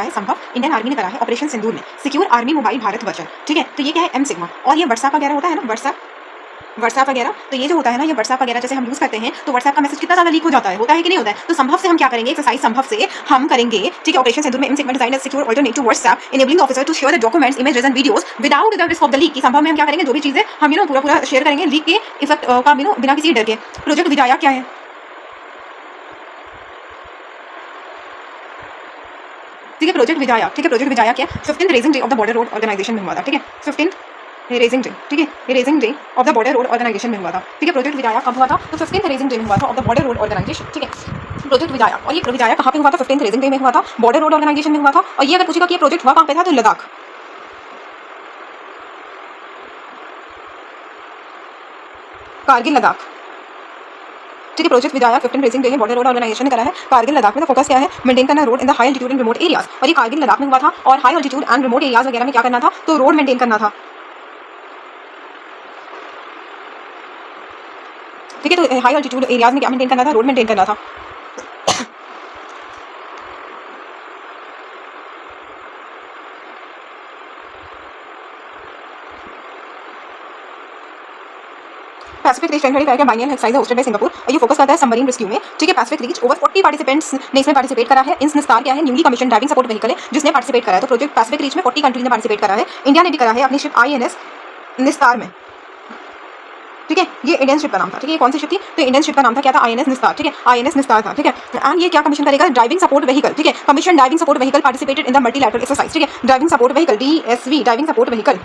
है संभव, Indian army ने करा है ऑपरेशन सिंदूर में, secure army mobile Bharat version, ठीक है। तो ये क्या है, एम सिग्मा। और ये व्हाट्सएप वगैरह होता है ना, व्हाट्सएप वगैरह, तो ये जो होता है ना, ये व्हाट्सएप वगैरह जैसे हम यूज करते हैं तो व्हाट्सएप का मैसेज कितना ज़्यादा लीक हो जाता है कि नहीं होता है। तो संभव से हम क्या करेंगे, एक्सरसाइज संभव से हम करेंगे, ठीक है। ऑपरेशन सिंदूर में M sigma design secure alternate to WhatsApp enabling officer to share the documents, images and videos without the risk of the leak. संभव में हम क्या करेंगे, जो भी चीजें हम पूरा शेयर करेंगे लीक के इफेक्ट का बिना किसी डर के। प्रोजेक्ट विदाया क्या है, ठीक है। प्रोजेक्ट विदाया, ठीक है। प्रोजेक्ट विदाया क्या है, 15th raising day of the border road organisation में हुआ था, ठीक है। 15th रेजिंग डे, ठीक है, raising day of the border road organisation में हुआ था, ठीक है। प्रोजेक्ट विदाया कब हुआ था, तो 15th रेजिंग डे में हुआ था of the border road organisation, ठीक है। प्रोजेक्ट विदाया, और ये विदाया कहाँ पे हुआ था, 15th रेजिंग डे में हुआ था, बॉर्डर रोड ऑर्गेनाइजेशन में हुआ था। और ये अगर पूछेगा कि ये प्रोजेक्ट हुआ कहाँ पे था, तो लद्दाख, कारगिल लद्दाख, ठीक है। प्रोजेक्ट विदाया 15 raising day border road organisation ने करा है कारगिल लद्दाख में। तो फोकस क्या है, मेंटेन करना road in the high altitude and remote areas. और ये कारगिल लद्दाख में हुआ था, और high altitude and remote areas वगैरह में क्या करना था, तो रोड मेंटेन करना था, ठीक है। तो हाई अल्टीट्यूड एरियाज में क्या मेंटेन करना था, रोड मेंटेन करना था। पैसिफिक रीच 2025 का biennial exercise hosted by Singapore, और ये फोकस करता है सबमरीन रेस्क्यू में, ठीक है। पैसिफिक रीच ओवर 40 पार्टिसिपेंट्स ने इसमें पार्टिसिपेट करा है। इंस निस्तार क्या है, newly commission driving support vehicle है जिसने पार्टिसिपेट करा है। तो प्रोजेक्ट पैसिफिक रीच में 40 कंट्रीज ने पार्टिसिपेट करा है। इंडिया ने भी करा है अपनी शिप INS निस्तार में, ठीक है। ये इंडियन शिप का नाम था, ठीक है। कौन सी शिप थी, तो इंडियन शिप का नाम था क्या था, INS निस्तार, ठीक है। INS निस्तार था, ठीक है। एंड ये क्या कमीशन करेगा, ड्राइविंग सपोर्ट व्हीकल, ठीक है। Commission driving support vehicle participated in the multilateral exercise, ठीक है। Driving support vehicle DSV, driving support vehicle,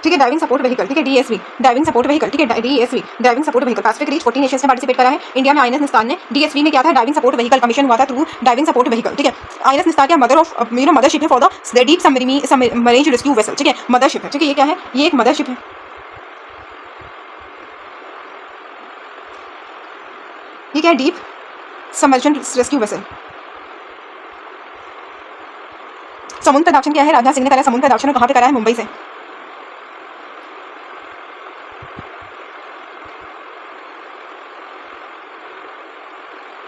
ठीक है। ड्राइविंग सपोर्ट व्हीकल, ठीक है। DSV, ड्राइविंग सपोर्ट व्हीकल, ठीक है। DSV, driving support vehicle. Pacific reach 14 Nations ने पार्टिसिपेट करा है। इंडिया में INS निस्तार ने DSV में क्या था, ड्राइविंग सपोर्ट व्हीकल कमीशन हुआ था थ्रू ड्राइविंग सपोर्ट व्हीकल, ठीक है। INS निस्तार क्या मदर ऑफ मदरशिप है for the deep submarine rescue vessel, ठीक है। मदरशिप है, ठीक है। ये क्या है, ये एक मदरशिप है, ये क्या है, डीप सबमर्जन रेस्क्यू वेसल। समुद्र प्रदाक्षण क्या है, राजनाथ सिंह ने करा है समुद्र प्रदाक्षण, कहाँ पे करा है, मुंबई से।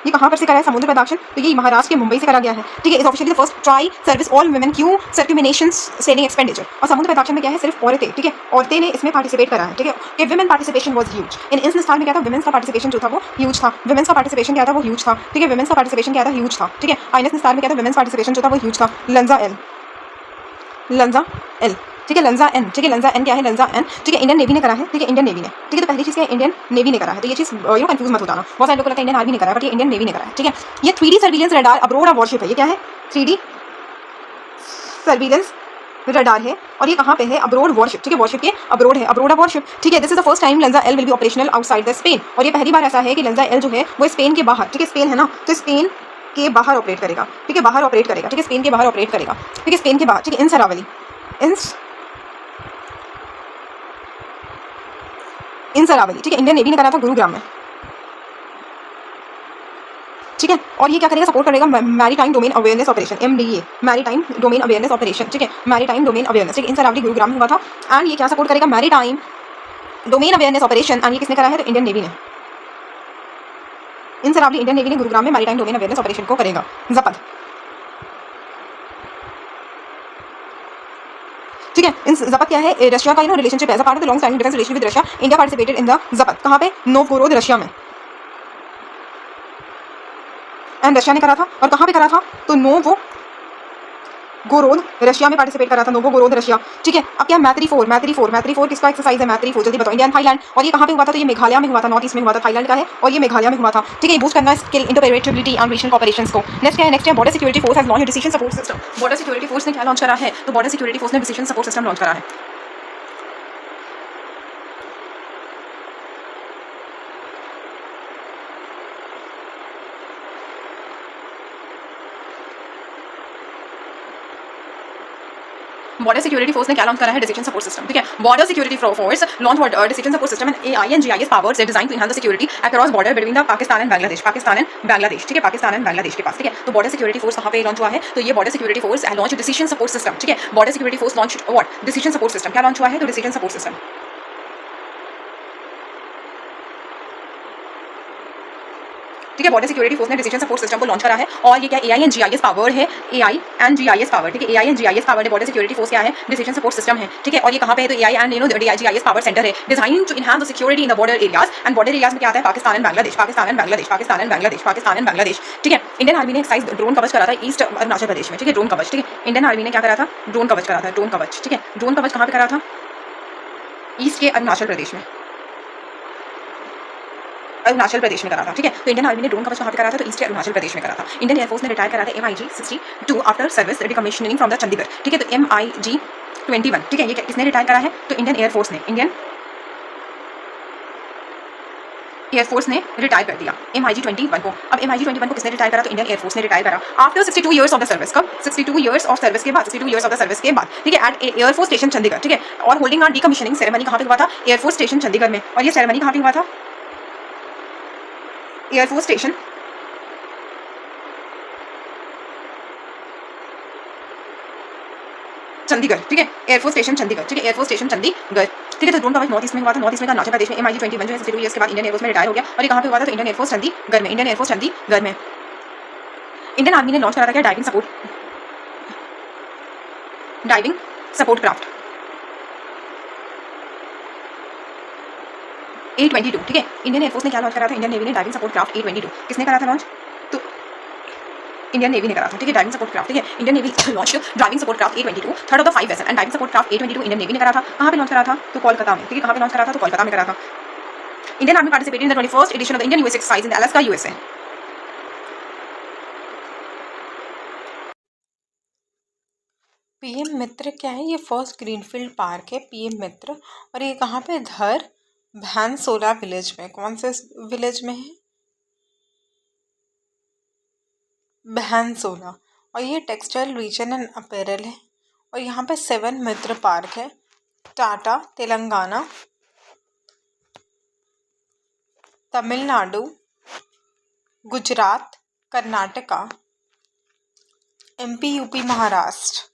ये कहाँ पर से करा है समुद्र प्रदाक्षण, तो ये महाराष्ट्र के मुंबई से करा गया है, ठीक है। Is officially the first tri service all women क्यू सर्क्यूमिनेशन सेलिंग एक्सपेंडिचर। और समुद्र प्रदाक्षण में क्या है, सिर्फ औरतें, ठीक है, औरतें ने इसमें पार्टिसिपेट करा है, ठीक है। कि women participation was huge in इंस निस्तार में क्या था, विमेन्स का पार्टिसिपेशन जो था वो ह्यूज था, विमेन्स का पार्टिसिपेशन क्या था, वो ह्यूज था, ठीक है। विमेन्स का पार्टिसिपेशन क्या था, ह्यूज था, ठीक है। INS निस्तार में क्या था, विमेन्स पार्टिसिपेशन जो था वो ह्यूज था। लंजा एल, ठीक है। लंजा एन, ठीक है। लंजा एन क्या है, लंजा एन, ठीक है। इंडियन नेवी ने करा है, ठीक है। इंडियन नेवी ने, ठीक है। तो पहली चीज़ क्या है, इंडियन नेवी ने करा है। तो ये चीज़ कंफ्यूज मत हो जाना, बहुत सारे लोगों को लगता है इंडियन आर्मी ने करा है, बट ये इंडियन नेवी ने करा है, ठीक है। ये 3D surveillance radar abroad worship है, ये क्या है, 3D सर्विलेंस रडार है। और ये कहाँ पे है, अब्रोड वॉरशिप, ठीक है। वॉरशिप के अब्रोड है, अब्रोड वॉरशिप, ठीक है। This is the first time लंजा L will be operational outside the Spain. और ये पहली बार ऐसा है कि लंजा एल जो है वो स्पेन के बाहर, ठीक है। स्पेन है ना, तो स्पेन के बाहर ऑपरेट करेगा, ठीक है। बाहर ऑपरेट करेगा, ठीक है। स्पेन के बाहर ऑपरेट करेगा, ठीक है। स्पेन के बाहर, ठीक है। इन सरावली, इन सरावली, ठीक है। इंडियन नेवी ने करा था गुरुग्राम में, ठीक है। और ये क्या करेगा, सपोर्ट करेगा maritime domain awareness operation, MDA, maritime domain awareness operation, ठीक है। मैरीटाइम डोमेन अवेयरनेस, ठीक है। इन सरावली गुरुग्राम में हुआ था। एंड ये क्या सपोर्ट करेगा, maritime domain awareness operation. And ये किसने करा है, तो इंडियन नेवी ने। इन सरावली इंडियन नेवी ने गुरुग्राम में मैरीटाइम डोमेन अवेयरनेस ऑपरेशन को करेगा। जपत, ठीक है। इन जपत क्या है, रशिया का रिलेशनशिप है, part of the long standing defence relation with Russia. India participated in the जपत, कहाँ पे, नोवगोरोद रशिया में। एंड रशिया ने करा था, और कहाँ पे करा था, तो नोवोगोरोद रशिया में पार्टिसिपेट करा था, नोवोगोरोद रशिया, ठीक है। अब क्या मैत्री फोर किसका एक्सरसाइज है, मैत्री फोर जल्दी बताओ। इंडिया एंड थाईलैंड, और ये कहाँ पे हुआ था, तो ये मेघालय में हुआ था, नॉर्थ ईस्ट में हुआ था, थाईलैंड का है, और ये मेघालय में हुआ था, ठीक है। बूस्ट करना skill interoperability and regional cooperations को। नेक्स्ट क्या है, नेक्स्ट है border security force has launch decision support system. Border security force ने क्या लॉन्च करा है, तो बॉर्डर सिक्योरिटी फोर्स ने डिसीजन सपोर्ट सिस्टम लॉन्च करा है। बॉर्डर सिक्योरिटी फोर्स ने क्या लॉन्च करा है, डिसीजन सपोर्ट सिस्टम, ठीक है। Border security force launch decision support system and AI and GIS powers are design to enhance the security across border between the Pakistan and Bangladesh, ठीक है। पाकिस्तान एंड बांग्लादेश के पास, ठीक है। तो बॉर्डर सिक्योरिटी फोर्स कहाँ पे लॉन्च हुआ है, तो ये border security force launch decision support system, ठीक है। Border security force launch what, decision support system, क्या लॉन्च हुआ है, तो डिसीजन सपोर्ट सिस्टम। ठीक है। बॉर्डर सिक्योरिटी फोर्स ने डिसीजन सपोर्ट सिस्टम को लॉन्च करा है और ये क्या AI एंड GIS पावर्ड है, AI एंड GIS पावर, ठीक है। AI एंड GIS पावर्ड है, बॉर्डर सिक्योरिटी फोर्स क्या है, डिसीजन सपोर्ट सिस्टम है, ठीक है। और ये कहाँ पे है, तो AI and GIS power centre है, design to enhance the security in the border areas. And border areas में क्या आता है, Pakistan and Bangladesh, Pakistan and Bangladesh, Pakistan and Bangladesh, Pakistan and Bangladesh, ठीक है। इंडियन आर्मी ने एक्साइज ड्रोन कवच करा था ईस्ट अरुणाचल प्रदेश में, ठीक है। ड्रोन कवच, ठीक है। इंडियन आर्मी ने क्या करा था, ड्रोन कवच करा था, ड्रोन कवच, ठीक है। ड्रोन कवच कहाँ पे करा था, ईस्ट के अरुणाचल प्रदेश में, अरुणाचल प्रदेश में करा था, ठीक है। तो इंडियन आर्मी ने ड्रोन कवच कहाँ पे करा था, तो ईस्ट के अरुणाचल प्रदेश में करा था। इंडियन एयरफोर्स ने रिटायर करा था MiG 62 after service recommissioning from the Chandigarh, ठीक है। तो MiG 21, ठीक है, ये किसने रिटायर करा है, तो इंडियन एयरफोर्स ने, इंडियन एयरफोर्स ने रिटायर कर दिया MiG 21 को। अब MiG 21 को किसने रिटायर करा, तो इंडियन एयरफोर्स ने रिटायर करा after 62 years of the service. कब, 62 ईयर्स ऑफ सर्विस के बाद, 62 ईयर्स ऑफ द सर्विस के बाद, ठीक है। एट एयरफोर्स स्टेशन चंडीगढ़, ठीक है। और होल्डिंग ऑन डीकमीशनिंग सेरेमनी कहाँ पे हुआ था, एयरफोर्स स्टेशन चंडीगढ़ में। और ये सेरेमनी कहाँ पे हुआ था, एयरफोर्स स्टेशन चंडीगढ़, ठीक है। एयरफोर्स स्टेशन चंडीगढ़, ठीक है। एयरफोर्स स्टेशन चंडीगढ़, ठीक है। तो ड्रोन कवच नॉर्थ ईस्ट में हुआ था, नॉर्थ ईस्ट में का अरुणाचल प्रदेश में। MiG 21 जो है 62 ईयर्स के बाद इंडियन एयरफोर्स में रिटायर हो गया। और ये कहाँ पे हुआ था, तो इंडियन एयरफोर्स चंडीगढ़ में, इंडियन एयरफोर्स चंडीगढ़ में। इंडियन आर्मी ने लॉन्च करा था क्या, डाइविंग सपोर्ट क्राफ्ट A22, ठीक है। इंडियन एयरफोर्स ने क्या लॉन्च करा था, इंडियन नेवी ने डाइविंग सपोर्ट क्राफ्ट A22 किसने करा था लॉन्च, तो इंडियन नेवी ने करा था, ठीक है। डाइविंग सपोर्ट क्राफ्ट, ठीक है। Indian navy launch driving support craft A22, third of the 5 vessel. And diving support craft A22 Indian navy ने करा था। कहाँ पे लॉन्च करा था, तो कोलकाता में, ठीक है। कहाँ पे लॉन्च करा था, तो कोलकाता में करा था। Indian army participated in the 21st edition of the Indian US exercise in Alaska USA। PM मित्र क्या है, ये फर्स्ट ग्रीनफील्ड पार्क है पीएम मित्र। और ये कहाँ पे, धर भैनसोला विलेज में। कौन से विलेज में है, भैनसोला। और ये टेक्सटाइल रीजन एंड अपैरल है। और यहाँ पे 7 मित्र पार्क है, Tata Telangana, Tamil Nadu, Gujarat, Karnataka, MP UP Maharashtra.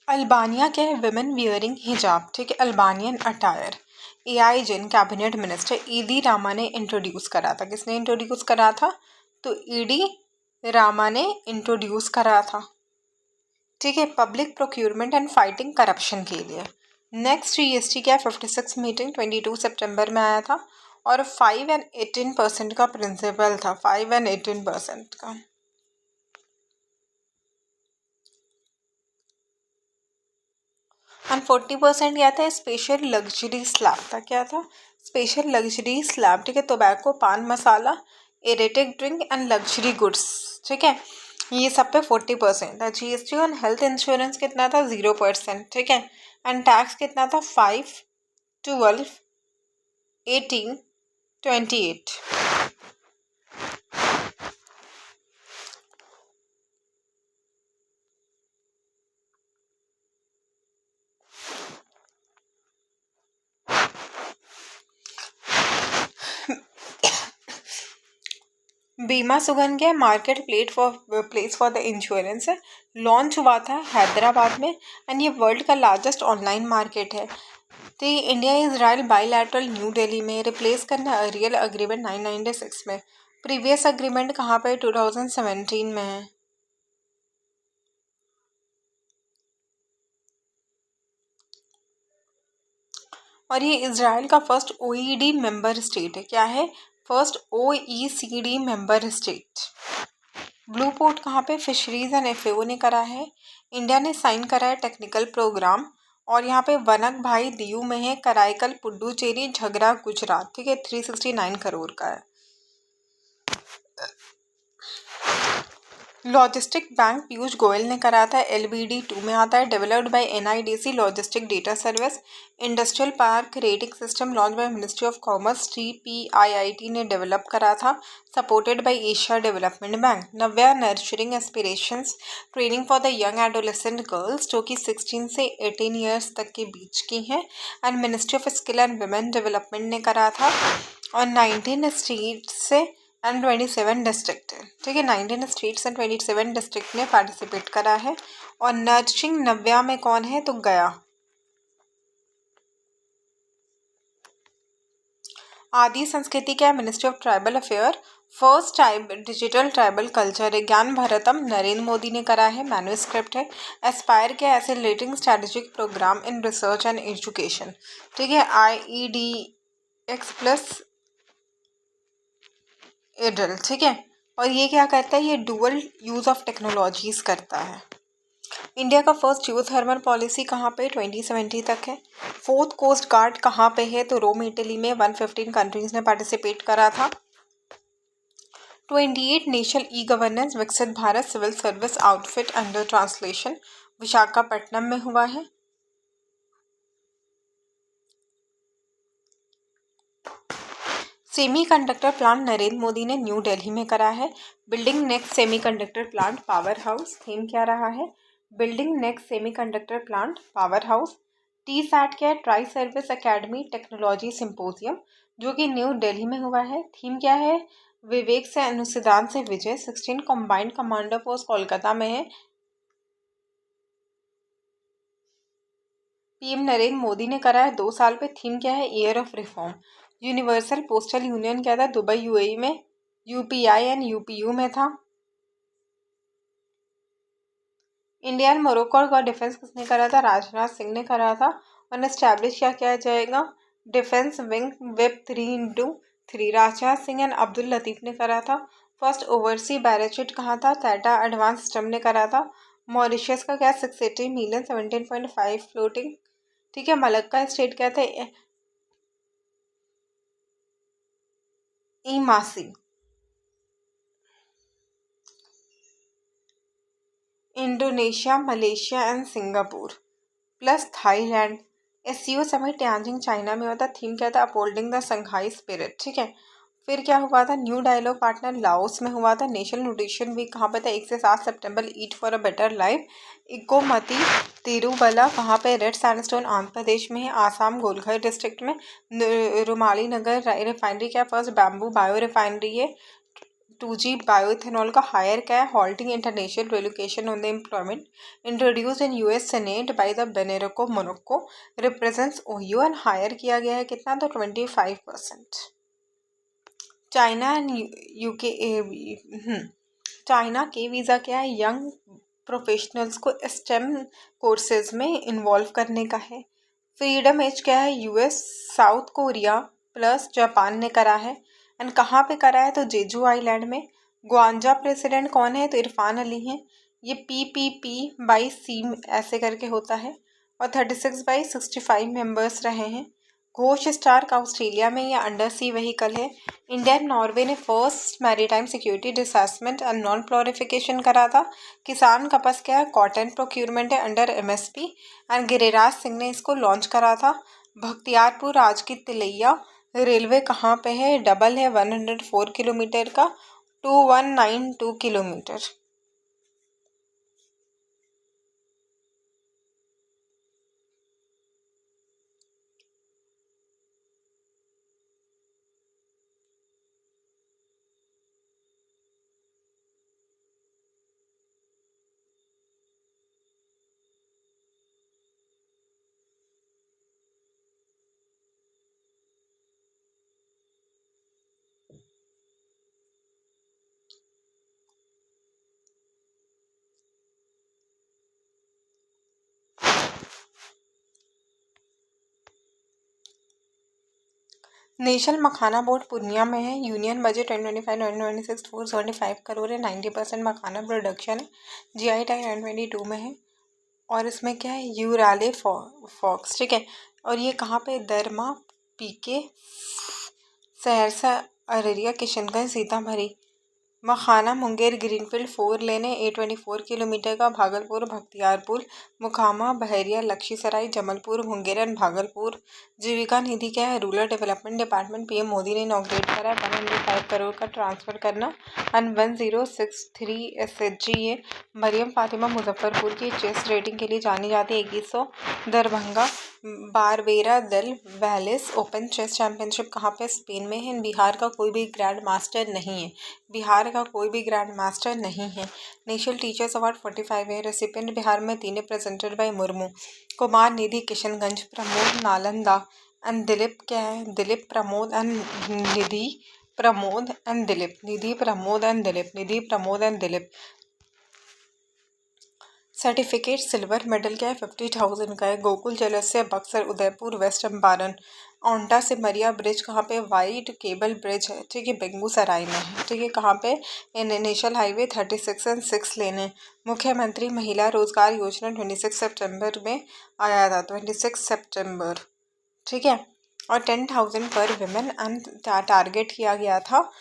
Albania क्या है, विमेन वियरिंग हिजाब, ठीक है। Albanian attire. AI जिन कैबिनेट मिनिस्टर ईडी रामा ने इंट्रोड्यूस करा था, किसने इंट्रोड्यूस करा था, तो ईडी रामा ने इंट्रोड्यूस करा था, ठीक है। Public procurement and fighting corruption के लिए। नेक्स्ट GST क्या है, 56 मीटिंग 22 सितंबर में आया था। और 5 and 18% का प्रिंसिपल था, 5 and 18% का। एंड 40% क्या था, स्पेशल लग्जरी स्लैब था, क्या था, स्पेशल लग्जरी स्लैब, ठीक है। Tobacco, paan masala, aerated drink and luxury goods, ठीक है। ये सब पे 40% था। GST ऑन हेल्थ इंश्योरेंस कितना था, 0%, ठीक है। एंड टैक्स कितना था, 5, 12, 18, 28। बीमा सुगन के market place for the insurance है, लॉन्च हुआ था हैदराबाद में। एंड ये वर्ल्ड का लार्जेस्ट ऑनलाइन मार्केट है। तो ये India Israel bilateral new Delhi में रिप्लेस करना रियल अग्रीमेंट 996 में। प्रीवियस अग्रीमेंट कहाँ पे, 2017 में है। और ये इजराइल का फर्स्ट OECD मेंबर स्टेट है, क्या है, first OECD member state. Blue port कहाँ पे, फिशरीज एंड FAO ने करा है। इंडिया ने साइन करा है टेक्निकल प्रोग्राम। और यहाँ पे वनक भाई दीव में है, कराईकल पुडुचेरी झगड़ा गुजरात, ठीक है। 369 करोड़ का है। लॉजिस्टिक बैंक पीयूष गोयल ने करा था, LBD2 में आता है। Developed by NIDC logistic data service. Industrial park rating system launch by ministry of commerce, TPIIT ने डेवलप करा था, supported by Asia development bank. Navya nurturing aspirations training for the young adolescent girls, जो कि 16 से 18 years तक के बीच की हैं। And ministry of skill and women development ने करा था। और 19 स्टेट से एंड 27 डिस्ट्रिक्ट, ठीक है, 19 स्टेट्स एंड 27 डिस्ट्रिक्ट ने पार्टिसिपेट करा है। और नर्सिंग नव्या में कौन है, तो गया। आदि संस्कृति क्या है, ministry of tribal affair. First digital tribal culture है, ज्ञान भारतम, नरेंद्र मोदी ने करा है, मैन्युस्क्रिप्ट है। एस्पायर क्या है, accelerating strategic programme in research and education, ठीक है, IEDX प्लस एडल, ठीक है। और ये क्या करता है, ये डुअल यूज ऑफ टेक्नोलॉजीज करता है। इंडिया का फर्स्ट जियोथर्मल पॉलिसी कहाँ पे, 2070 तक है। फोर्थ कोस्ट गार्ड कहाँ पे है, तो रोम इटली में। 115 कंट्रीज ने पार्टिसिपेट करा था। 28 नेशनल ई गवर्नेंस विकसित Bharat civil service outfit under translation Visakhapatnam में हुआ है। सेमीकंडक्टर प्लांट नरेंद्र मोदी ने न्यू दिल्ली में करा है। Building next semiconductor plant power house, theme क्या रहा है, building next semiconductor plant power house. TSAT क्या है, tri service academy technology symposium, जो कि न्यू दिल्ली में हुआ है। थीम क्या है, विवेक से अनुसंधान से विजय। 16 कंबाइंड कमांडो फोर्स कोलकाता में है। PM नरेंद्र मोदी ने करा है 2 साल पे। थीम क्या है, year of reform. Universal postal union क्या था, दुबई UAE में। UPI एंड UPU में था। इंडिया एंड मोरक्को का डिफेंस किसने करा था, राजनाथ सिंह ने करा था। और एस्टैब्लिश क्या किया जाएगा, defence wing web 3x3, Rajnath Singh and Abdul Latif ने करा था। फर्स्ट ओवरसी बैरिकेड कहाँ था, टाटा एडवांस सिस्टम ने करा था। मॉरिशस का क्या, 680 मिलियन, 17.5 फ्लोटिंग, ठीक है। मलक्का स्टेट क्या था, ईमासी। Indonesia, Malaysia and Singapore plus Thailand. SCO summit Tianjin China में होता। थीम क्या था, अपहोल्डिंग द संघाई स्पिरिट, ठीक है। फिर क्या हुआ था, न्यू डायलॉग पार्टनर लाओस में हुआ था। नेशनल न्यूट्रिशन वीक कहाँ पे था, 1 से 7 सितंबर। Eat for a better life. इकोमती तिरुबला कहाँ पे, रेड सैंडस्टोन आंध्र प्रदेश में है। आसाम गोलघर डिस्ट्रिक्ट में। रुमाली नगर रिफाइनरी क्या, फर्स्ट बैम्बू बायो रिफाइनरी है। 2G बायोइथेनॉल का हायर क्या है, halting international relocation on the employment introduce in US senate by the बेनेरको मोरक्को रिप्रेजेंट्स ओहियो एंड हायर किया गया है कितना, तो 25%। चाइना एंड UK, चाइना के वीज़ा क्या है, यंग प्रोफेशनल्स को स्टेम कोर्सेज में इन्वॉल्व करने का है। फ्रीडम एज क्या है, US, South Korea plus Japan ने करा है। एंड कहाँ पे करा है, तो जेजू आइलैंड में। ग्वांजा प्रेसिडेंट कौन है, तो इरफान अली हैं। ये PPP/C ऐसे करके होता है। और 36/65 मेंबर्स रहे हैं। घोष स्टार का ऑस्ट्रेलिया में या अंडर सी व्हीकल है। इंडिया एंड नॉर्वे ने first maritime security disarmament and non proliferation करा था। किसान कपस क्या है, कॉटन प्रोक्यूरमेंट है under MSP। And Giriraj Singh ने इसको लॉन्च करा था। बख्तियारपुर राज की तिलैया रेलवे कहाँ पे है, डबल है, 104 किलोमीटर का, 2192 किलोमीटर। नेशनल मखाना बोर्ड पूर्णिया में है। यूनियन बजट 2025-2026 475 करोड़ है। 90% मखाना प्रोडक्शन है। GI टैग 2022 में है। और इसमें क्या है, यूराले फॉक्स, ठीक है। और ये कहाँ पे, दरमा, PK, सहरसा, अररिया, किशनगंज, सीतामढ़ी। मखाना मुंगेर ग्रीनफील्ड 4 लेने 824 किलोमीटर का, भागलपुर बख्तियारपुर मुकामा बहरिया लखीसराय जमलपुर मुंगेर एंड भागलपुर। जीविका निधि क्या है? Rural development department PM Modi ने इनॉग्रेट करा। 105 करोड़ का ट्रांसफर करना एंड 1063 SHG। ये मरियम फातिमा मुजफ्फरपुर की चेस रेटिंग के लिए जानी जाती है। 2100 दरभंगा बारबेरा दल वैलिस ओपन चेस चैंपियनशिप कहाँ पे? स्पेन में है। बिहार का कोई भी ग्रैंड मास्टर नहीं है। बिहार का कोई भी ग्रैंड मास्टर नहीं है। नेशनल टीचर्स अवार्ड 45 है। रेसिपिएंट बिहार में 3 है, presented by Murmu. Kumar Nidhi Kishanganj, Pramod Nalanda and Dilip क्या है? Dilip Pramod and Nidhi Pramod and Dilip, Nidhi Pramod and Dilip, Nidhi Pramod and Dilip. Certificate silver medal क्या है? 50,000 का है। गोकुल जलस्य बक्सर उदयपुर वेस्ट चंपारण। ओंटा से मरिया ब्रिज कहाँ पे? वाइट केबल ब्रिज है, ठीक है, बेगूसराय में है, ठीक है। कहाँ पे? नेशनल हाईवे 36 एंड 6 लेन है। मुख्यमंत्री महिला रोजगार योजना 26 सितंबर में आया था, 26 सितंबर, ठीक है। और 10,000 पर विमेन एंड टारगेट किया गया था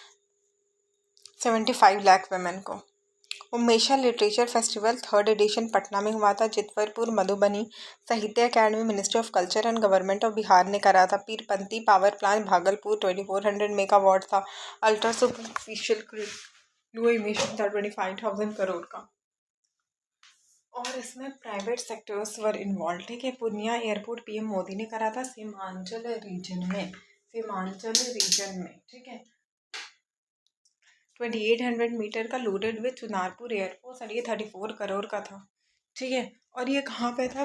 75 लाख विमेन को। उमेशा literature festival 3rd edition Patna में हुआ था। चितवरपुर Madhubani Sahitya academy ministry of culture and government of Bihar ने करा था। Pirpainti power plant Bhagalpur 2400 megawatt था। अल्ट्रा सुपरफिशियल क्रू इमिशन था 25,000 करोड़ का। और इसमें प्राइवेट सेक्टर्स वर इन्वॉल्व, ठीक है। पूर्णिया एयरपोर्ट पीएम मोदी ने करा था सीमांचल रीजन में, ठीक है। 2800 मीटर का लोडेड विथ चुनारपुर एयरपोर्ट और ये 34 करोड़ का था, ठीक है। और ये कहाँ पे था?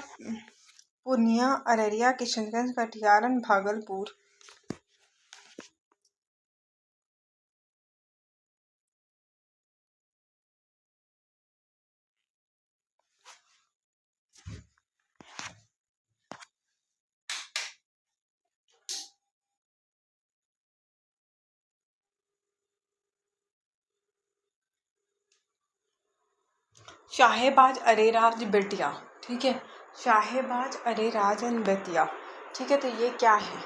पूर्णिया, अररिया, किशनगंज, कटिहार एंड भागलपुर। शाहेबाज अरेराज बेटिया, ठीक है। शाहेबाज अरेराज एंड बेतिया, ठीक है। तो ये क्या है?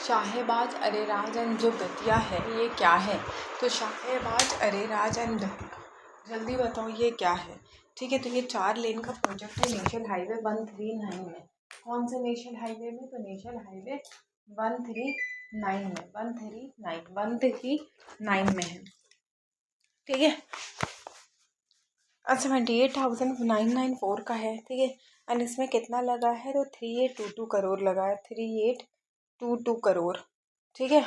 शाहेबाज अरेराज एंड जो बेतिया है ये क्या है? तो शाहेबाज अरेराज एंड बेतिया, जल्दी बताओ ये क्या है? ठीक है। तो ये 4 लेन का प्रोजेक्ट है नेशनल हाईवे 139 में। कौन से नेशनल हाईवे में? तो नेशनल हाईवे 139 में, 139 में है, ठीक है। 78,994 का है, ठीक है। एंड इसमें कितना लगा है? तो 3822 करोड़ लगा है, 3822 करोड़, ठीक है।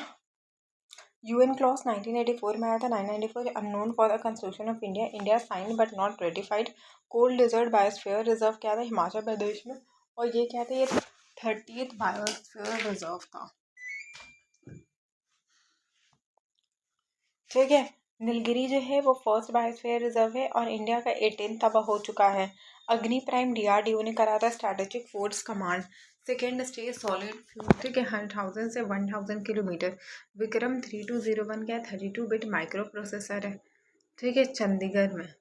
यूएन क्लॉज 1984 में आया था। 994 unknown for the construction of India, India sign but not ratified. Cold desert biosphere reserve क्या था? हिमाचल प्रदेश में। और ये क्या था? ये 30th बायोस्फीयर रिजर्व था, ठीक है। नीलगिरी जो है वो फर्स्ट बायोस्फीयर रिजर्व है और इंडिया का 18th तबाह हो चुका है। अग्नि प्राइम DRDO ने करा था strategic force command. Second stage solid fuel, ठीक है, 1000 से 1000 किलोमीटर। विक्रम 3201 क्या है? 32 बिट माइक्रो प्रोसेसर है, ठीक है, चंडीगढ़ में।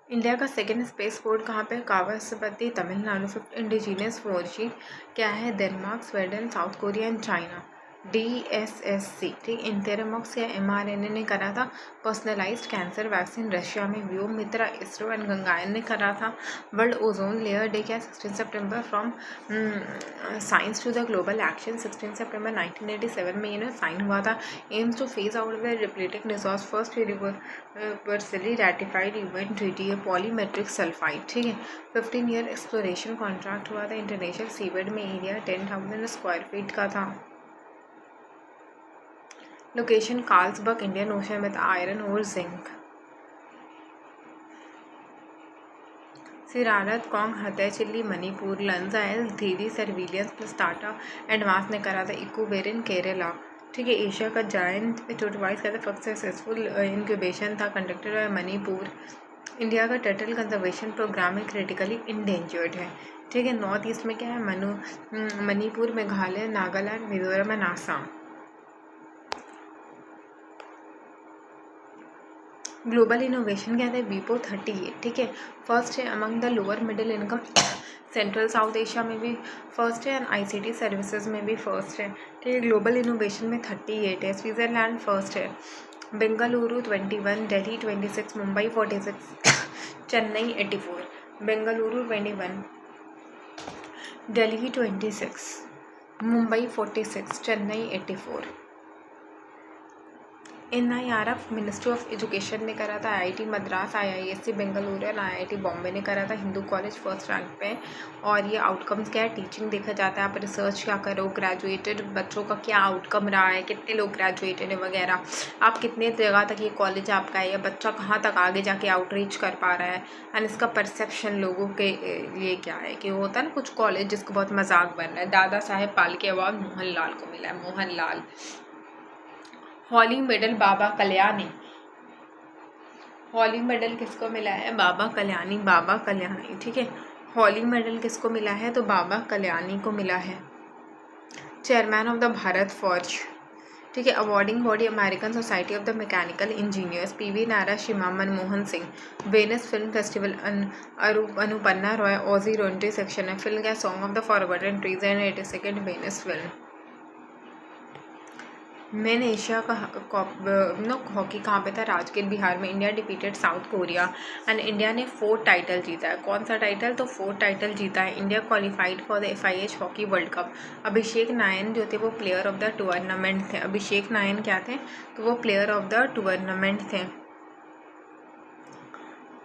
इंडिया का सेकेंड स्पेस पोर्ट कहाँ पे? कावासपति तमिलनाडु। 5th इंडिजिनियस फॉर्शी क्या है? Denmark, Sweden, south Korea and China. DSSC, ठीक। इंटेरमॉक्स या mRNA ने करा था पर्सनलाइज्ड कैंसर वैक्सीन रशिया में। व्योम मित्रा इसरो एंड गंगायन ने करा था। वर्ल्ड ओजोन लेयर डे क्या? 16 सितंबर। From science to the global action 16 सितंबर 1987 में ये साइन हुआ था। Aims to phase out the depleting resource, first universally ratified UN treaty है। पॉलीमेट्रिक सल्फाइड, ठीक है। 15 ईयर एक्सप्लोरेशन कॉन्ट्रैक्ट हुआ था। इंटरनेशनल सीबेड में एरिया 10,000 स्क्वायर फीट का था। Location Carlsberg, Indian ocean with iron और zinc. Sirarakhong Hathei chilli Manipur. लंजा एल थीरी सर्विलियंस प्लस टाटा एडवांस ने करा था इकोवेर इन केरला, ठीक है। एशिया का जायंट टोटवाइज का फर्स्ट सक्सेसफुल इंक्यूबेशन था कंडक्टेड बाय मणिपुर। इंडिया का टर्टल कंजर्वेशन प्रोग्राम है क्रिटिकली इंडेंजर्ड है, ठीक है। नॉर्थ ईस्ट में क्या है? Manipur, Meghalaya, Nagaland, Mizoram and Assam. Global innovation क्या है, वीपो 38, ठीक है, फर्स्ट है among the lower middle income central south Asia में भी फर्स्ट है, एंड आईसीटी सर्विसेज में भी फर्स्ट है, ठीक है। ग्लोबल इनोवेशन में 38 है। स्विट्ज़रलैंड फर्स्ट है, Bengaluru 21, Delhi 26, Mumbai 46, Chennai 84, Bengaluru 21, Delhi 26, Mumbai 46, Chennai 84। NIRF ministry of education ने करा था, IIT मद्रास, IISc बेंगलुरु और IIT बॉम्बे ने करा था। हिंदू कॉलेज फर्स्ट रैंक पे। और ये आउटकम्स क्या है, टीचिंग देखा जाता है, आप रिसर्च क्या करो, ग्रेजुएटेड बच्चों का क्या आउटकम रहा है, कितने लोग ग्रेजुएटेड है वगैरह, आप कितने जगह तक ये कॉलेज आपका है, या बच्चा कहाँ तक आगे जाके आउटरीच कर पा रहा है, एंड इसका परसेप्शन लोगों के लिए क्या है। कि वो होता है ना कुछ कॉलेज जिसको बहुत मजाक बन रहा है। दादा साहेब फाल्के अवार्ड मोहनलाल को मिला है, मोहनलाल। हॉली मेडल बाबा कल्याणी, हॉली मेडल किसको मिला है, बाबा कल्याणी, बाबा कल्याणी, ठीक है। हॉली मेडल किसको मिला है, तो बाबा कल्याणी को मिला है। Chairman of the Bharat Forge, ठीक है। Awarding body American society of the mechanical engineers, PV नायरा, शिमा Manmohan Singh. Venice film festival, Anuparna Roy, ऑजी रोन्ट्री सेक्शन है। फिल्म क्या, song of the forgotten trees and 82nd Venice film. Men Asia का हॉकी कहाँ पे था, राजगीर बिहार में। India defeated South Korea and India ने 4 टाइटल जीता है। कौन सा टाइटल, तो 4 टाइटल जीता है। India qualified for the FIH hockey world cup. Abhishek Nain जो थे वो प्लेयर ऑफ द टूर्नामेंट थे। अभिषेक नायन क्या थे, तो वो प्लेयर ऑफ द टूर्नामेंट थे,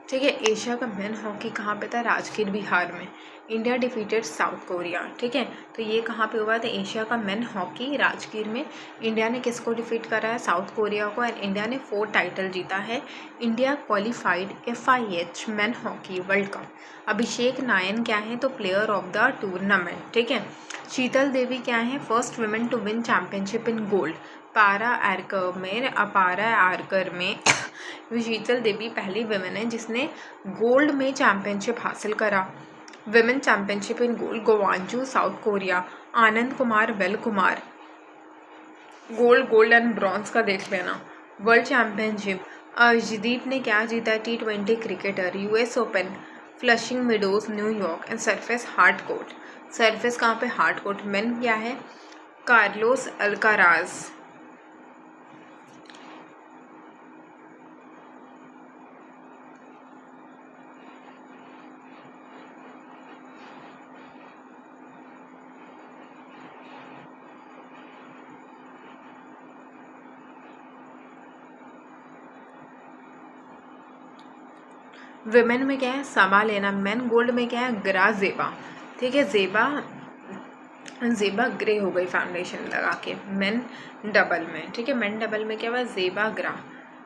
ठीक है। एशिया का मेन हॉकी कहाँ पे था, राजगीर बिहार में। इंडिया डिफीटेड साउथ कोरिया, ठीक है। तो ये कहाँ पे हुआ था, एशिया का मेन हॉकी राजगीर में। इंडिया ने किसको डिफीट करा है, साउथ कोरिया को, एंड इंडिया ने 4 टाइटल जीता है। India qualified FIH men hockey world cup. Abhishek Nain क्या है, तो प्लेयर ऑफ द टूर्नामेंट, ठीक है। शीतल देवी क्या है, first women to win championship in gold. Para archer में शीतल देवी पहली वुमेन है जिसने गोल्ड में चैंपियनशिप हासिल करा। Women championship in gold, Gwangju South Korea. Anand Kumar, Vel Kumar, gold and bronze का देख लेना। वर्ल्ड चैंपियनशिप, अर्शदीप ने क्या जीता, T20 cricketer. US open, flushing meadows New York, and surface hard court. Surface कहाँ पे, हार्ड कोर्ट। मेन क्या है, कार्लोस अल्काराज। विमेन में क्या है, समा लेना। मेन गोल्ड में क्या है, ग्रा जेबा, ठीक है। जेबा ग्रे हो गई फाउंडेशन लगा के। मेन डबल में, ठीक है। मेन डबल में क्या हुआ, जेबा ग्रा।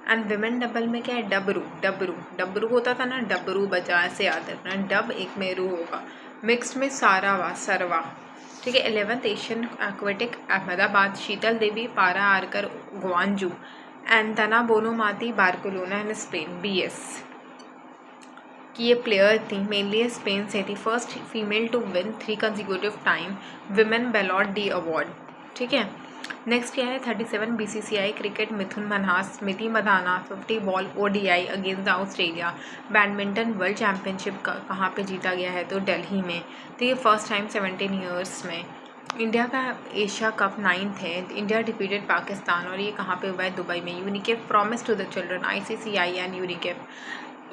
एंड विमेन डबल में क्या है, डबरू होता था ना, डबरू बजा, ऐसे याद रखना, डब एक में रू होगा। मिक्स्ड में सरवा, ठीक है। 11th Asian aquatic Ahmedabad, Sheetal Devi, para archer, Gwangju, and Aitana Bonmati, Barcelona and Spain, BS कि ये प्लेयर थी, मेनली स्पेन से थी। First female to win 3 consecutive time women Ballon d'Or award, ठीक है। नेक्स्ट क्या है, 37 BCCI cricket, Mithun Manhas, Smriti Mandhana, 50 ball ODI against the Australia. Badminton world championship कहाँ पे जीता गया है, तो दिल्ली में, तो ये फर्स्ट टाइम 17 ईयर्स में। इंडिया का एशिया कप 9th है। इंडिया डिफीटेड पाकिस्तान, और ये कहाँ पे हुआ है, दुबई में। UNICEF promise to the children, ICCI and UNICEF.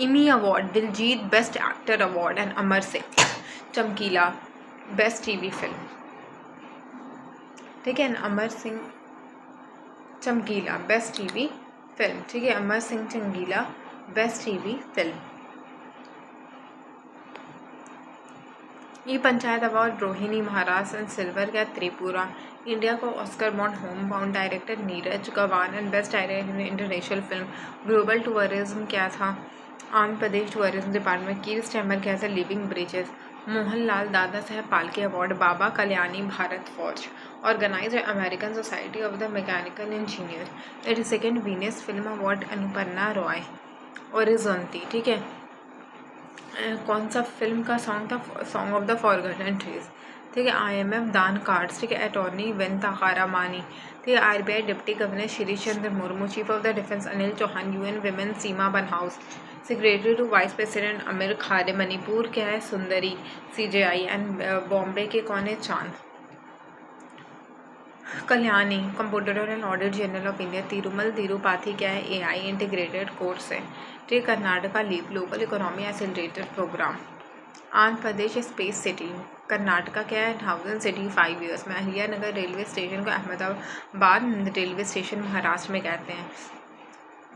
Emmy award, Diljit best actor award, and Amar Singh Chamkila best TV film, ठीक है। Amar Singh Chamkila best TV film, ठीक है। Amar Singh Chamkila best TV film. E panchayat award, Rohini Maharaj, and silver क्या, त्रिपुरा। इंडिया को Oscar bound, home bound director Neeraj Ghaywan, and best director international film. Global tourism क्या था, Andhra Pradesh tourism department. Keir Starmer क्या था, living bridges. Mohanlal Dada Saheb Phalke award, Baba Kalyani Bharat Forge. Organised American society of the mechanical engineer. 82nd Venus film award, Anuparna Roy, Orizzonti, ठीक है। कौन सा film का song था, song of the forgotten trees, ठीक है। IMF दान कार्ड्स, ठीक है। अटॉर्नी वन ताहारा मानी, ठीक है। RBI deputy governor Shri Chandra Murmu, chief of the defence Anil Chauhan, UN women Sima Bahous, secretary to vice president Amir Khare, Manipur क्या है सुंदरी CJI, एंड बॉम्बे के कौन है Chand Kalyani, computer and audit general of India, Tirumala Tirupati क्या है AI इंटीग्रेटेड कोर्स है, ठीक है। Karnataka leave global economy accelerated programme, Andhra Pradesh space city, Karnataka क्या है हाउसिंग सिटी 5 ईयर्स में, अहिल्यानगर रेलवे स्टेशन को अहमदाबाद रेलवे स्टेशन महाराष्ट्र में कहते हैं,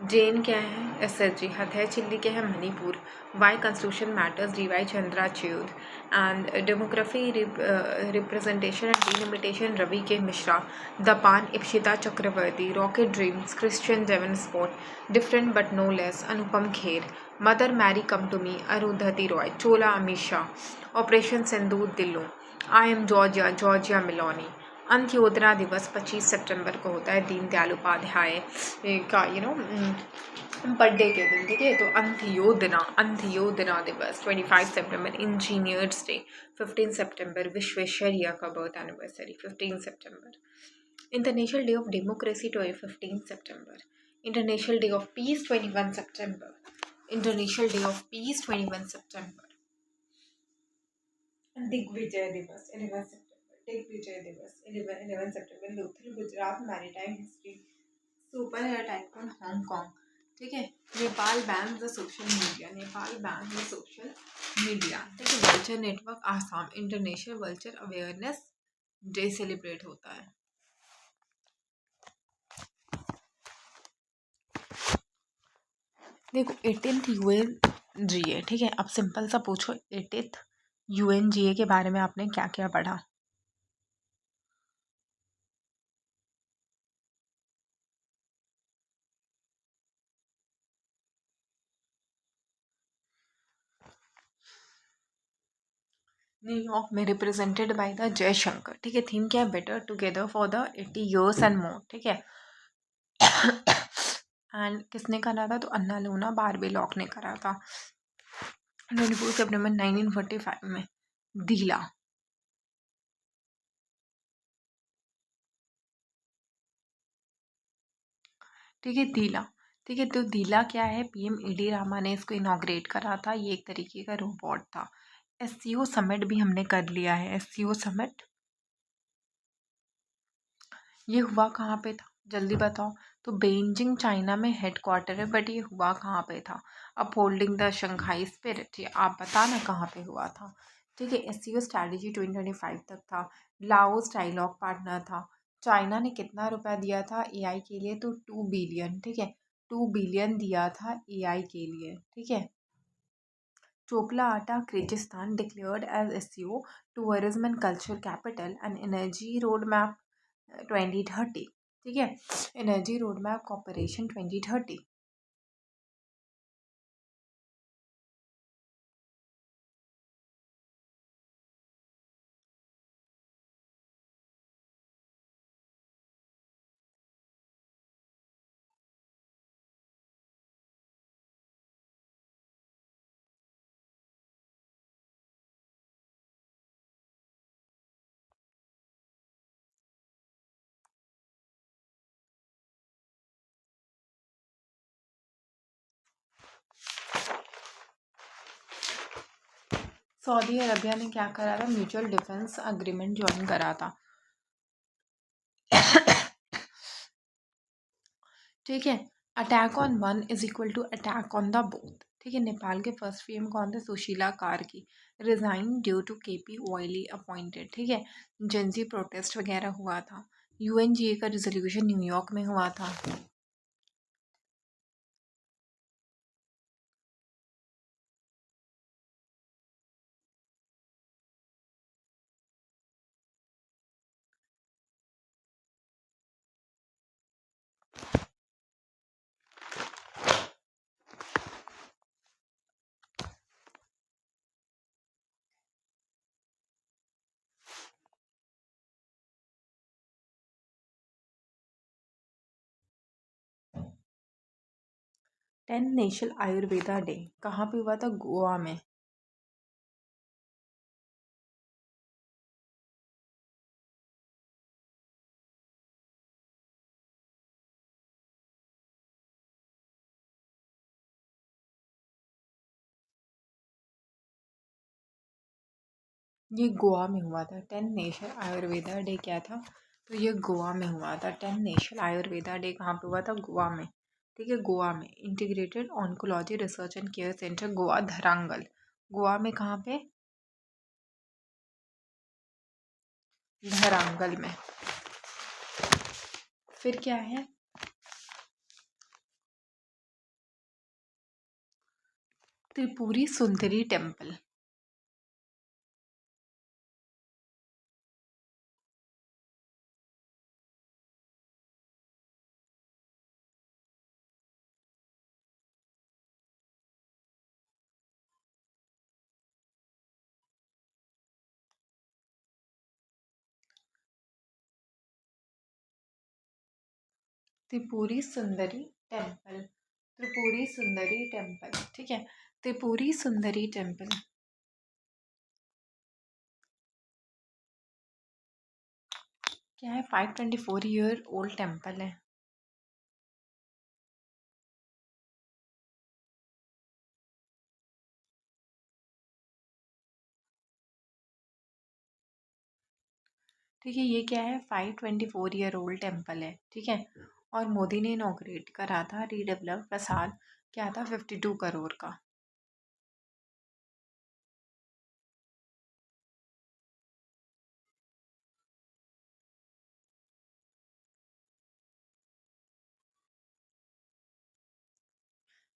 जैन क्या है SSG, हथै चिल्ली क्या है Manipur, why constitution matters DY Chandrachud, and demography representation and delimitation Ravi K Mishra, the पान Ipsita Chakraborty, rocket dreams Christian Davenport, different but no less Anupam Kher, mother Mary come to me Arundhati Roy, Chola Amit Shah, operation Sindoor दिल्लू, I am Georgia Meloni. Antyodaya Diwas 25 सितंबर को होता है, दीनदयाल उपाध्याय का birthday के दिन, ठीक है। तो अंत्योदय दिवस 25 सितंबर, इंजीनियर्स डे 15 सितंबर, विश्वेश्वरैया का बर्थ एनिवर्सरी 15 सितंबर, इंटरनेशनल डे ऑफ डेमोक्रेसी 15 सितंबर, इंटरनेशनल डे ऑफ पीस 21 सितंबर, इंटरनेशनल डे ऑफ पीस 21 सितंबर, दिग्विजय दिवस 11 सितंबर, दिग्विजय दिवस 11 सितंबर, Lothal Gujarat maritime history, super air typhoon Hong, ठीक है। Nepal ban the social media, Nepal ban the social media, ठीक है। Vulture network Assam, international vulture awareness day celebrate होता है। देखो 18th UNGA, ठीक है। अब सिंपल सा पूछो 18th UNGA के बारे में आपने क्या क्या पढ़ा। न्यूयॉर्क में रिप्रेजेंटेड बाय द जयशंकर, ठीक है। थीम क्या है better together for the 80 years and more, ठीक है। एंड किसने करा था, तो अन्ना लूना बारबेलॉक ने करा था 24 सितंबर 1945 में, दीला, ठीक है। दीला, ठीक है। तो दीला क्या है, PM ED रामा ने इसको इनॉग्रेट करा था, ये एक तरीके का रोबोट था। SCO समिट भी हमने कर लिया है, SCO समिट ये हुआ कहाँ पे था, जल्दी बताओ। तो बेइजिंग चाइना में हेडक्वार्टर है, बट ये हुआ कहाँ पे था, अपहोल्डिंग द शंघाई स्पिरिट, ये आप बताना कहाँ पे हुआ था, ठीक है। SCO स्ट्रैटेजी 2025 तक था, लाओस डायलॉग पार्टनर था, चाइना ने कितना रुपया दिया था AI के लिए, तो 2 बिलियन, ठीक है। 2 बिलियन दिया था AI के लिए, ठीक है। Cholpon Ata Kyrgyzstan declared as SCO tourism and culture capital and energy road map 2030, ठीक है। Energy road map corporation 2030। Saudi Arabia ने क्या करा था, म्यूचुअल डिफेंस अग्रीमेंट ज्वाइन करा था, ठीक है। Attack on one is equal to attack on the both, ठीक है। नेपाल के फर्स्ट PM कौन थे, Sushila Karki, resign due to KP Oli appointed, ठीक है। जेंजी प्रोटेस्ट वगैरह हुआ था, UNGA का रिजोल्यूशन न्यूयॉर्क में हुआ था। नेशनल आयुर्वेदा डे कहाँ पे हुआ था, गोवा में। ये गोवा में हुआ था। 10 नेशनल आयुर्वेदा डे क्या था? तो ये गोवा में हुआ था। 10 नेशनल आयुर्वेदा डे कहाँ पे हुआ था? गोवा में। ठीक है, गोवा में। Integrated oncology research and care centre Goa, धरांगल। गोवा में कहाँ पे? धरांगल में। फिर क्या है? त्रिपुरी सुंदरी टेम्पल। त्रिपुरी सुंदरी टेम्पल। त्रिपुरी सुंदरी टेम्पल। ठीक है, त्रिपुरी सुंदरी टेम्पल क्या है? 524 ईयर ओल्ड टेम्पल है। ठीक है, ये क्या है? 524 ईयर ओल्ड टेम्पल है। ठीक है, और मोदी ने इनॉग्रेट करा था, रीडेवलप प्रसाद क्या था? 52 करोड़ का।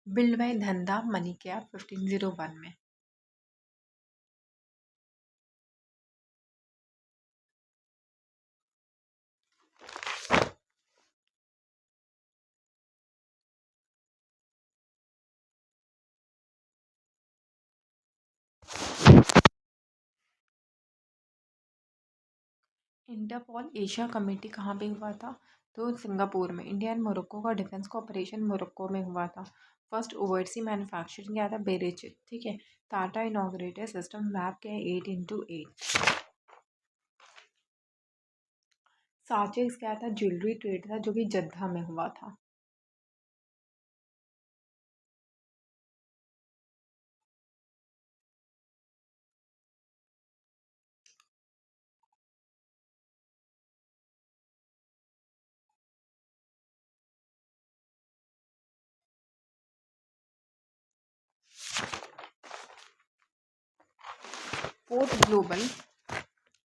बिल्ड बाय धंधा मनी क्या? 1501 में। इंटरपोल एशिया कमेटी कहाँ पे हुआ था? तो सिंगापुर में। इंडिया एंड मोरक्को का डिफेंस कॉपरेशन मोरक्को में हुआ था। फर्स्ट ओवरसी मैन्युफैक्चरिंग क्या था? बेरेचिक। ठीक है, टाटा इनॉग्रेटेड सिस्टम लैब क्या है? 8x8। साचेक्स क्या था? ज्वेलरी ट्रेड था, जो कि जद्दा में हुआ था। Fourth global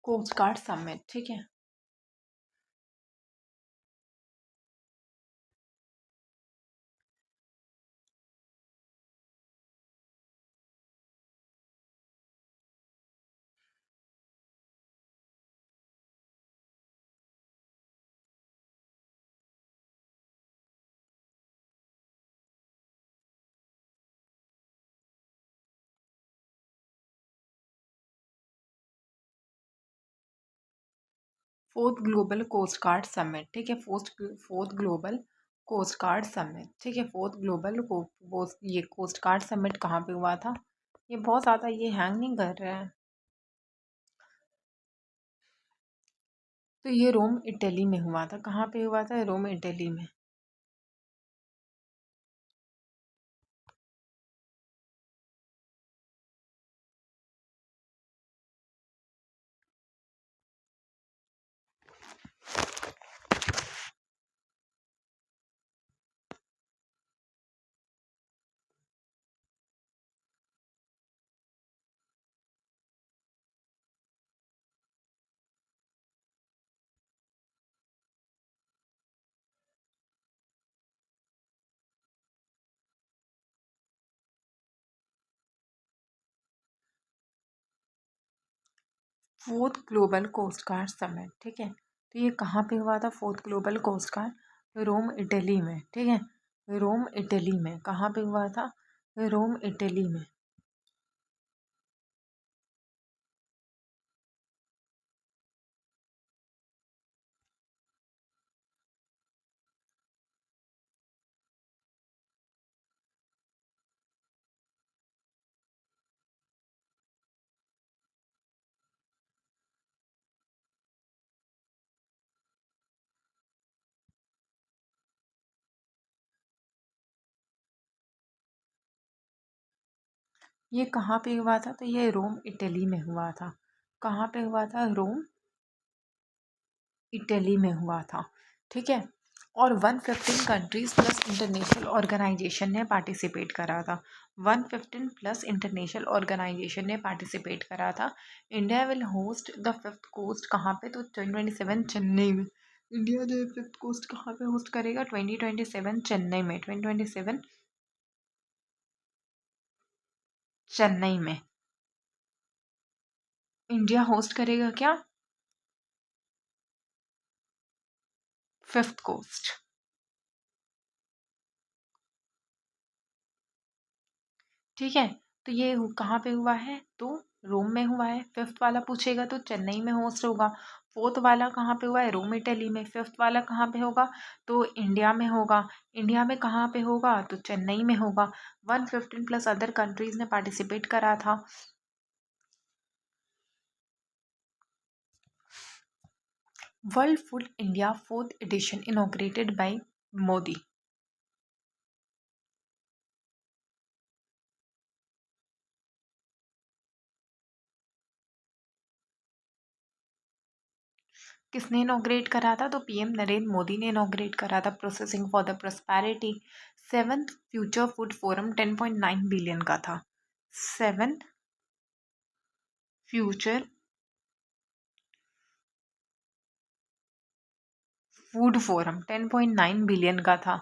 coast guard summit. ठीक है, fourth global coast guard summit. ठीक है, fourth global coast guard summit. ठीक है, फोर्थ ग्लोबल ये कोस्ट गार्ड समिट कहाँ पे हुआ था? ये बहुत ज़्यादा ये हैंग नहीं कर रहा है। तो ये रोम इटली में हुआ था। कहाँ पे हुआ था? रोम इटली में। Fourth global coast guard summit. ठीक है, तो ये कहाँ पे हुआ था? Fourth global coast guard Rome Italy में। ठीक है, रोम इटली में। कहाँ पे हुआ था? रोम इटली में। ये कहाँ पे हुआ था? तो ये रोम इटली में हुआ था। कहाँ पे हुआ था? रोम, इटली में हुआ था। ठीक है, और 115 कंट्रीज प्लस इंटरनेशनल ऑर्गेनाइजेशन ने पार्टिसिपेट करा था। 115 प्लस इंटरनेशनल ऑर्गेनाइजेशन ने पार्टिसिपेट करा था। India will host the fifth coast कहाँ पे? तो 2027 चेन्नई में। इंडिया जो फिफ्थ कोस्ट कहाँ पे होस्ट करेगा? 2027 चेन्नई में। 2027 चेन्नई में इंडिया होस्ट करेगा क्या? Fifth coast. ठीक है, तो ये कहाँ पे हुआ है? तो रोम में हुआ है। फिफ्थ वाला पूछेगा तो चेन्नई में होस्ट होगा। फोर्थ वाला कहाँ पे हुआ है? रोम, इटली में। फिफ्थ वाला कहाँ पे होगा? तो इंडिया में होगा। इंडिया में कहाँ पे होगा? तो चेन्नई में होगा। 115 प्लस अदर कंट्रीज ने पार्टिसिपेट करा था। World food India fourth edition inaugurated bye Modi. किसने इनॉग्रेट करा था? तो पीएम नरेंद्र मोदी ने इनॉग्रेट करा था। Processing for the prosperity. Seventh future food forum 10.9 billion का था। Seventh future food forum 10.9 billion का था।